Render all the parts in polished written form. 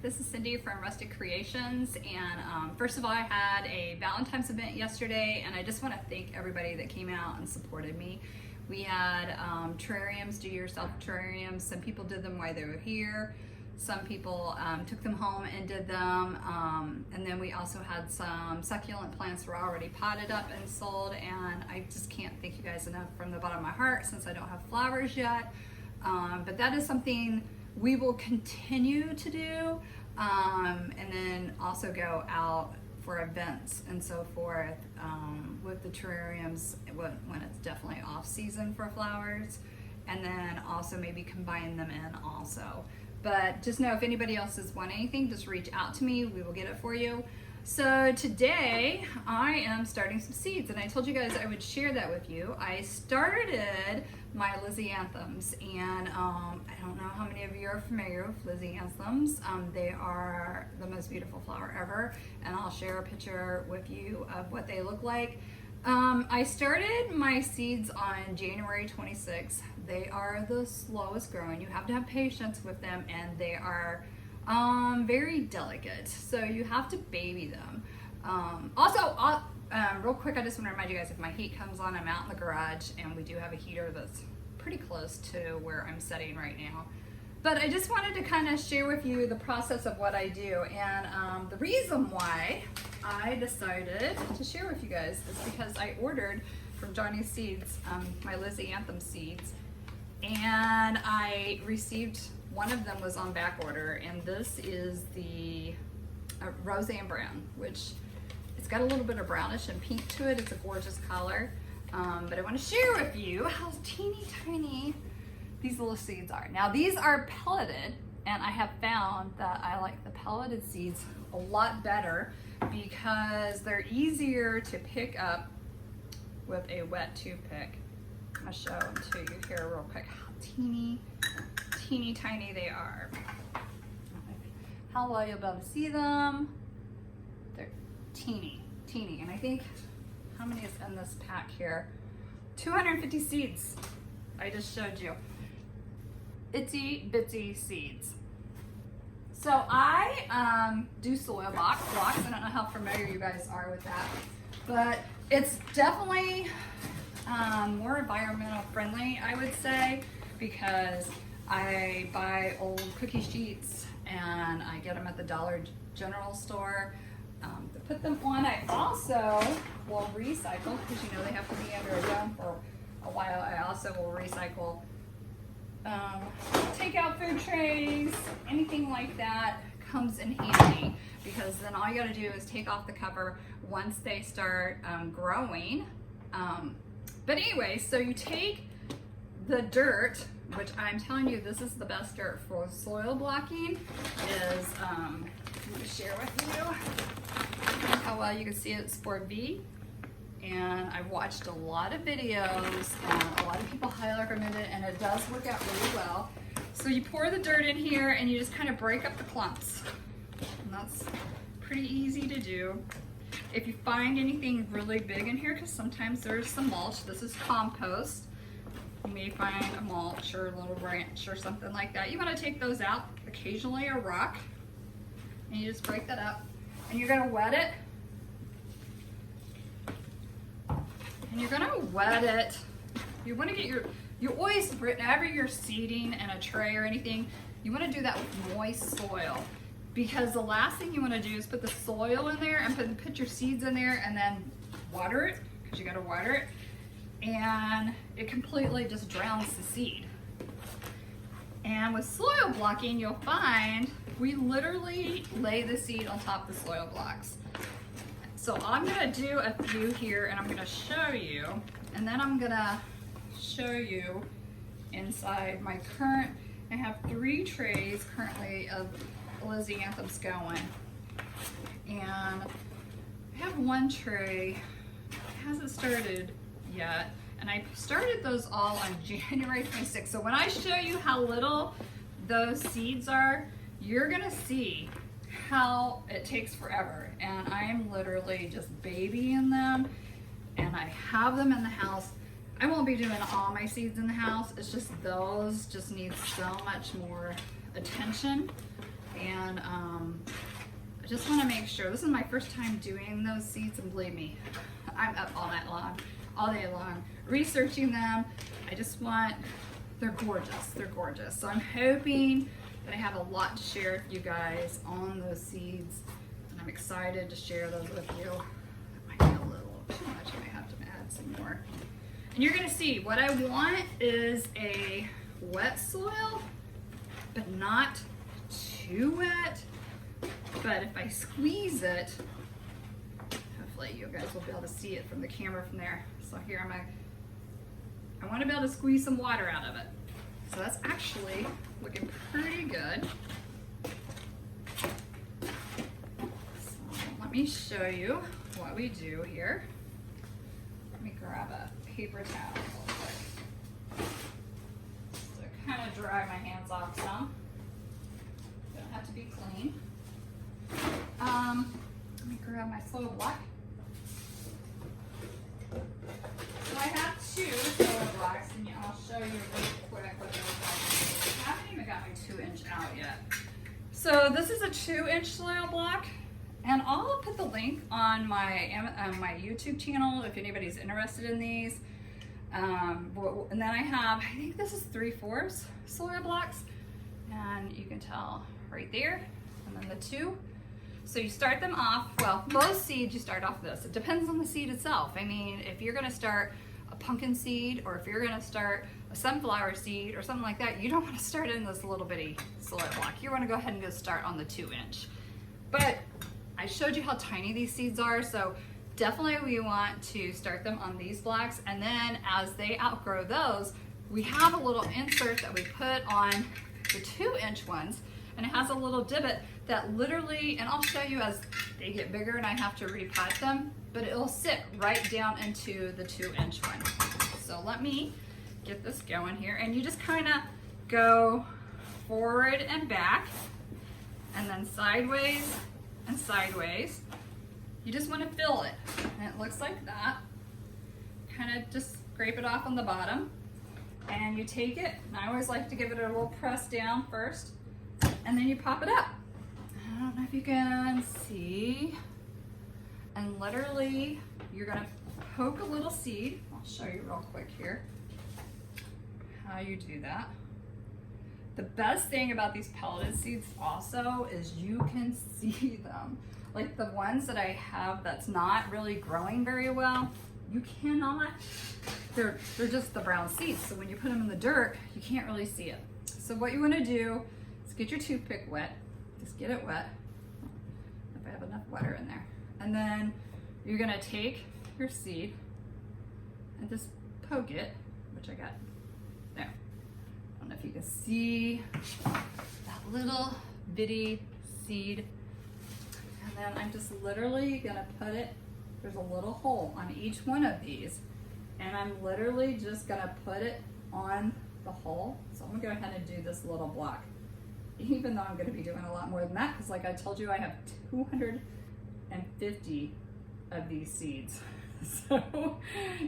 This is Cindy from Rustic Creations, and first of all, I had a Valentine's event yesterday, and I just want to thank everybody that came out and supported me. We had terrariums, do-yourself terrariums. Some people did them while they were here. Some people took them home and did them, and then we also had some succulent plants were already potted up and sold, and I just can't thank you guys enough from the bottom of my heart since I don't have flowers yet. But that is something we will continue to do, and then also go out for events and so forth with the terrariums when it's definitely off season for flowers, and then also maybe combine them in also. But just know if anybody else has want anything, just reach out to me. We will get it for you. So today I am starting some seeds, and I told you guys I would share that with you. I started my Lisianthums, and I don't know how many of you are familiar with Lisianthums. They are the most beautiful flower ever, and I'll share a picture with you of what they look like. I started my seeds on January 26th. They are the slowest growing. You have to have patience with them, and they are very delicate, so you have to baby them. Real quick, I just want to remind you guys, if my heat comes on, I'm out in the garage, and we do have a heater that's pretty close to where I'm setting right now. But I just wanted to kind of share with you the process of what I do, and the reason why I decided to share with you guys is because I ordered from Johnny's Seeds my Lisianthum seeds, and I received, one of them was on back order, and this is the Roseanne Brown, which it's got a little bit of brownish and pink to it. It's a gorgeous color, but I want to share with you how teeny tiny these little seeds are. Now these are pelleted, and I have found that I like the pelleted seeds a lot better because they're easier to pick up with a wet toothpick. I'll show them to you here real quick how teeny tiny they are. How well you'll be able to see them. They're teeny, and I think, how many is in this pack here? 250 seeds I just showed you. Itsy bitsy seeds. So I do soil blocks. I don't know how familiar you guys are with that, but it's definitely more environmental friendly, I would say, because I buy old cookie sheets and I get them at the Dollar General store to put them on. I also will recycle, because you know they have to be under a dome for a while. I also will recycle takeout food trays, anything like that comes in handy, because then all you got to do is take off the cover once they start growing. But anyway, so you take the dirt, which I'm telling you, this is the best dirt for soil blocking, is, let me share with you how well you can see it. It's Sport V, and I've watched a lot of videos, and a lot of people highly recommend it, and it does work out really well. So you pour the dirt in here, and you just kind of break up the clumps, and that's pretty easy to do. If you find anything really big in here, because sometimes there's some mulch, this is compost, you may find a mulch or a little branch or something like that. You want to take those out, occasionally a rock, and you just break that up, and you're going to wet it. And you're gonna wet it. You wanna get you always, whenever you're seeding in a tray or anything, you wanna do that with moist soil, because the last thing you wanna do is put the soil in there and put your seeds in there and then water it, because you gotta water it, and it completely just drowns the seed. And with soil blocking, you'll find we literally lay the seed on top of the soil blocks. So I'm gonna do a few here, and I'm gonna show you, and then I'm gonna show you inside my current, I have 3 trays currently of Lisianthums going. And I have one tray, it hasn't started yet, and I started those all on January 26th. So when I show you how little those seeds are, you're gonna see how it takes forever, and I am literally just babying them, and I have them in the house. I won't be doing all my seeds in the house. It's just those just need so much more attention. And I just want to make sure, this is my first time doing those seeds, and believe me, I'm up all night long, all day long, researching them. I just want, they're gorgeous, they're gorgeous. So I'm hoping that I have a lot to share with you guys on those seeds, and I'm excited to share those with you. That might be a little too much, I might have to add some more. And you're gonna see, what I want is a wet soil, but not too wet. But if I squeeze it, hopefully you guys will be able to see it from the camera from there. So here I want to be able to squeeze some water out of it. So that's actually looking pretty good. So let me show you what we do here. Let me grab a paper towel real quick. So kind of dry my hands off some. Don't have to be clean. Let me grab my soil block. So I have 2 soil blocks, and I'll show you really quick what those are. I haven't even got my 2-inch out yet. So this is a 2-inch soil block, and I'll put the link on my YouTube channel if anybody's interested in these. And then I have, I think this is 3/4 soil blocks, and you can tell right there, and then the 2. So you start them off, well, most seeds you start off this. It depends on the seed itself. I mean, if you're gonna start a pumpkin seed, or if you're gonna start a sunflower seed or something like that, you don't wanna start in this little bitty soil block. You wanna go ahead and go start on the 2-inch. But I showed you how tiny these seeds are, so definitely we want to start them on these blocks, and then as they outgrow those, we have a little insert that we put on the 2-inch ones, and it has a little divot that literally, and I'll show you as they get bigger and I have to repot them, but it'll sit right down into the 2-inch one. So let me get this going here, and you just kind of go forward and back, and then sideways and sideways. You just want to fill it, and it looks like that. Kind of just scrape it off on the bottom, and you take it, and I always like to give it a little press down first, and then you pop it up. I don't know if you can see, and literally you're gonna poke a little seed. I'll show you real quick here how you do that. The best thing about these pelleted seeds also is you can see them. Like the ones that I have that's not really growing very well, you cannot, they're just the brown seeds. So when you put them in the dirt, you can't really see it. So what you wanna do is get your toothpick wet, just get it wet, if I have enough water in there. And then you're gonna take your seed and just poke it, which I got there. I don't know if you can see that little bitty seed. And then I'm just literally gonna put it, there's a little hole on each one of these, and I'm literally just gonna put it on the hole. So I'm gonna go ahead and do this little block, even though I'm gonna be doing a lot more than that, because like I told you, I have 250 of these seeds. So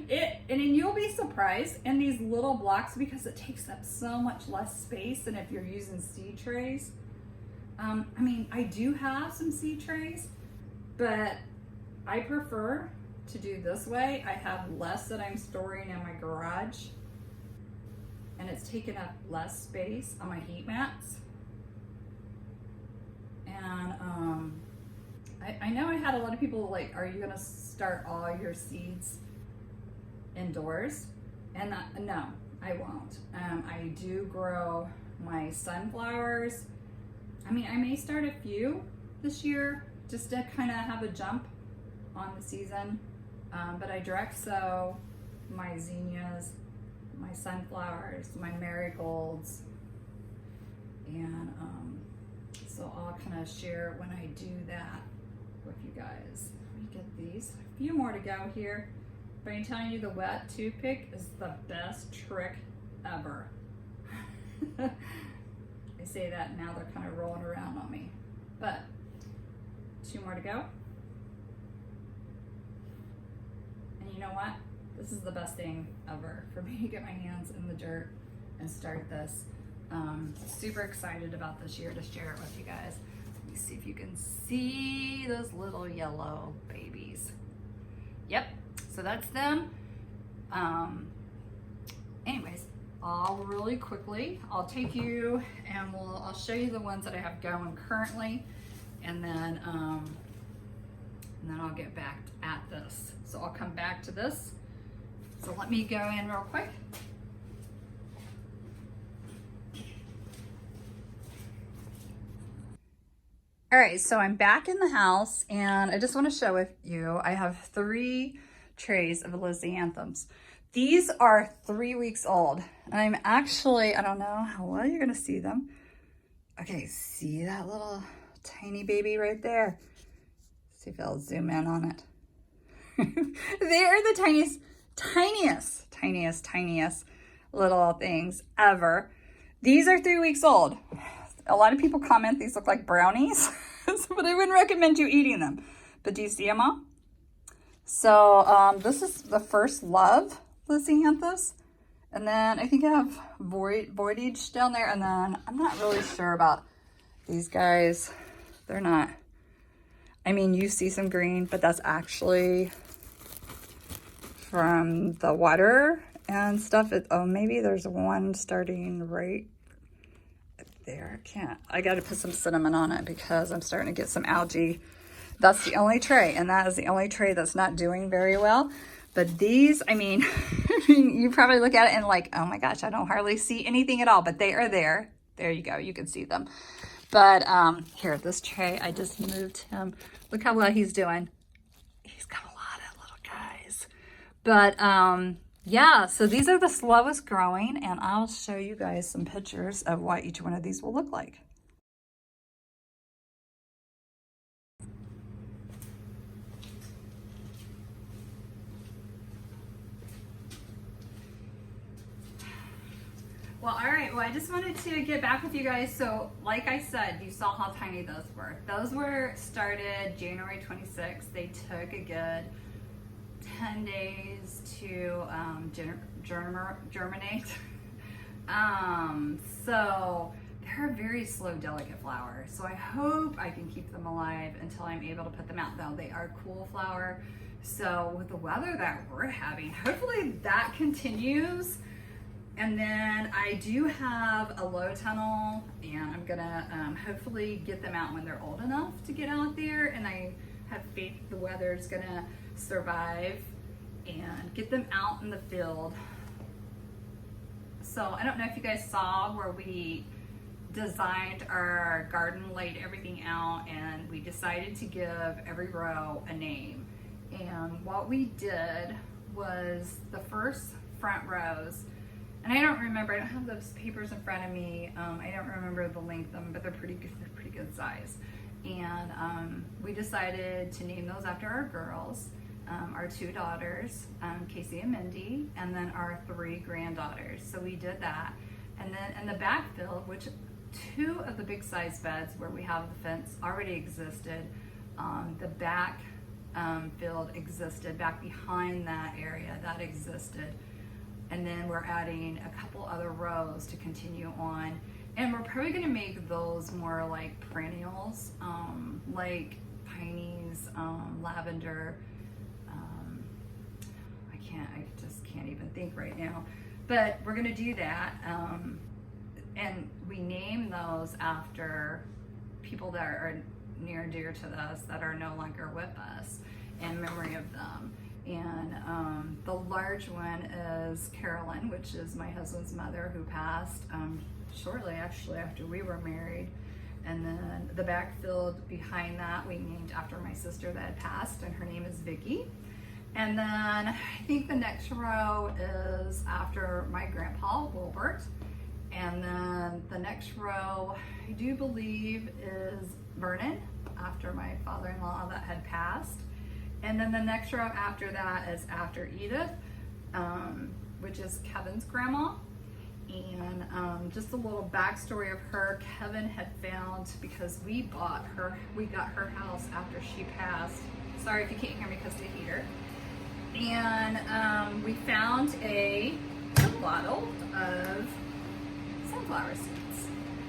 and then you'll be surprised in these little blocks, because it takes up so much less space than if you're using seed trays. I mean, I do have some seed trays, but I prefer to do this way. I have less that I'm storing in my garage, and it's taking up less space on my heat mats. And I know I had a lot of people like, are you gonna start all your seeds indoors? And no, I won't. I do grow my sunflowers. I mean, I may start a few this year just to kind of have a jump on the season, but I direct sow my zinnias, my sunflowers, my marigolds, and so I'll kind of share when I do that with you guys. Let me get these. A few more to go here, but I'm telling you, the wet toothpick is the best trick ever. I say that, and now they're kind of rolling around on me. But 2 more to go. And you know what? This is the best thing ever for me to get my hands in the dirt and start this. Super excited about this year to share it with you guys. see if you can see those little yellow babies. Yep, so that's them. Anyways, really quickly, I'll take you and I'll show you the ones that I have going currently, and then I'll get back at this. So I'll come back to this. So let me go in real quick. All right, so I'm back in the house and I just want to share with you, I have 3 trays of lizanthums. These are 3 weeks old. And I'm actually, I don't know how well you're gonna see them. Okay, see that little tiny baby right there? See if I'll zoom in on it. They are the tiniest little things ever. These are 3 weeks old. A lot of people comment these look like brownies, but I wouldn't recommend you eating them. But do you see them all? So this is the First Love Lisianthus. And then I think I have Voidage down there. And then I'm not really sure about these guys. They're not, I mean, you see some green, but that's actually from the water and stuff. Oh, maybe there's one starting right there. I got to put some cinnamon on it because I'm starting to get some algae. That's the only tray, and that is the only tray that's not doing very well. But these, I mean, you probably look at it and like, oh my gosh, I don't hardly see anything at all, but they are there. There you go, you can see them. But here, this tray, I just moved him. Look how well he's doing. He's got a lot of little guys. But yeah, so these are the slowest growing, and I'll show you guys some pictures of what each one of these will look like. Well, all right, well, I just wanted to get back with you guys. So like I said, you saw how tiny those were. Those were started January 26th. They took a good 10 days to germinate. So they're a very slow, delicate flower. So I hope I can keep them alive until I'm able to put them out, though. They are cool flower. So with the weather that we're having, hopefully that continues. And then I do have a low tunnel, and I'm gonna hopefully get them out when they're old enough to get out there. And I have faith the weather's gonna survive and get them out in the field. So I don't know if you guys saw where we designed our garden, laid everything out, and we decided to give every row a name. And what we did was the first front rows, and I don't remember, I don't have those papers in front of me. I don't remember the length of them, but they're pretty good size. And we decided to name those after our girls, our 2 daughters, Casey and Mindy, and then our 3 granddaughters. So we did that. And then in the backfield, which 2 of the big size beds where we have the fence already existed, the back field existed, back behind that area, that existed. And then we're adding a couple other rows to continue on. And we're probably gonna make those more like perennials, like pineys, lavender. I just can't even think right now. But we're gonna do that. And we name those after people that are near and dear to us that are no longer with us in memory of them. And the large one is Carolyn, which is my husband's mother, who passed shortly actually after we were married. And then the backfield behind that we named after my sister that had passed, and her name is Vicky. And then I think the next row is after my grandpa, Wilbert. And then the next row, I do believe, is Vernon, after my father-in-law that had passed. And then the next row after that is after Edith, which is Kevin's grandma. And just a little backstory of her, Kevin had found, because we got her house after she passed. Sorry if you can't hear me because of the heater. And we found a bottle of sunflower seeds.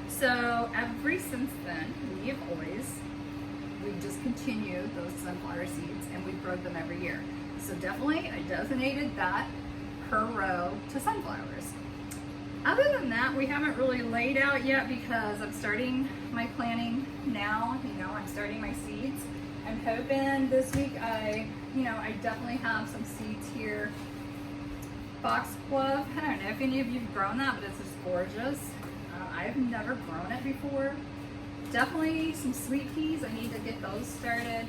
So since then, we have always continue those sunflower seeds, and we've grown them every year. So definitely I designated that per row to sunflowers. Other than that, we haven't really laid out yet because I'm starting my planting now. I'm starting my seeds. I'm hoping this week I definitely have some seeds here. Foxglove, I don't know if any of you have grown that, but it's just gorgeous. I've never grown it before. Definitely some sweet peas, I need to get those started.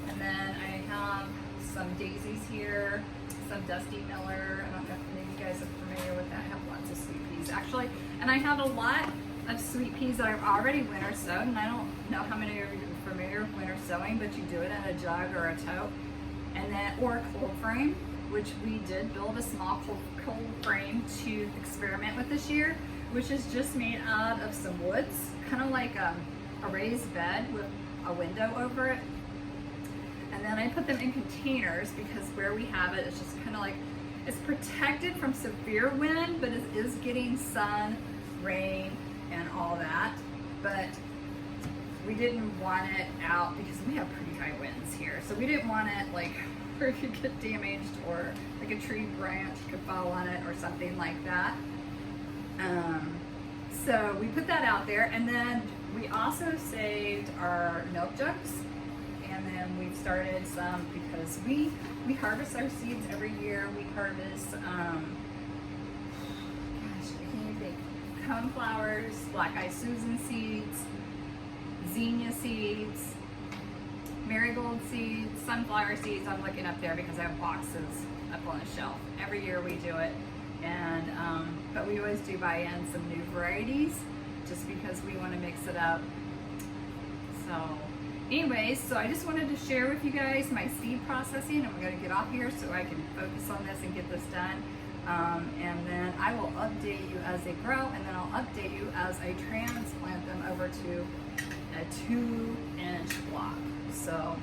And then I have some daisies here, some Dusty Miller. I don't know if any of you guys are familiar with that. I have lots of sweet peas actually. And I have a lot of sweet peas that I've already winter sowed, and I don't know how many of you are familiar with winter sowing, but you do it in a jug or a tote, and then or a cold frame, which we did build a small cold frame to experiment with this year, which is just made out of some woods, kind of like a raised bed with a window over it. And then I put them in containers because where we have it, it's just kind of like, it's protected from severe wind, but it is getting sun, rain, and all that. But we didn't want it out because we have pretty high winds here. So we didn't want it like where it could get damaged or like a tree branch could fall on it or something like that. So we put that out there, and then we also saved our milk jugs, and then we've started some because we harvest our seeds every year. We harvest, gosh, I can't even think, coneflowers, black-eyed Susan seeds, zinnia seeds, marigold seeds, sunflower seeds. I'm looking up there because I have boxes up on the shelf. Every year we do it, and but we always do buy in some new varieties just because we want to mix it up. So anyways, so I just wanted to share with you guys my seed processing, and we're going to get off here so I can focus on this and get this done. And then I will update you as they grow, and then I'll update you as I transplant them over to a 2-inch block. So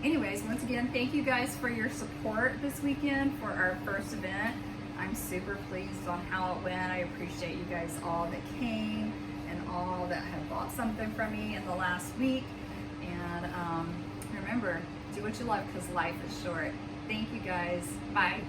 anyways, once again, thank you guys for your support this weekend for our first event. I'm super pleased on how it went. I appreciate you guys all that came and all that have bought something from me in the last week. And remember, do what you love because life is short. Thank you guys. Bye.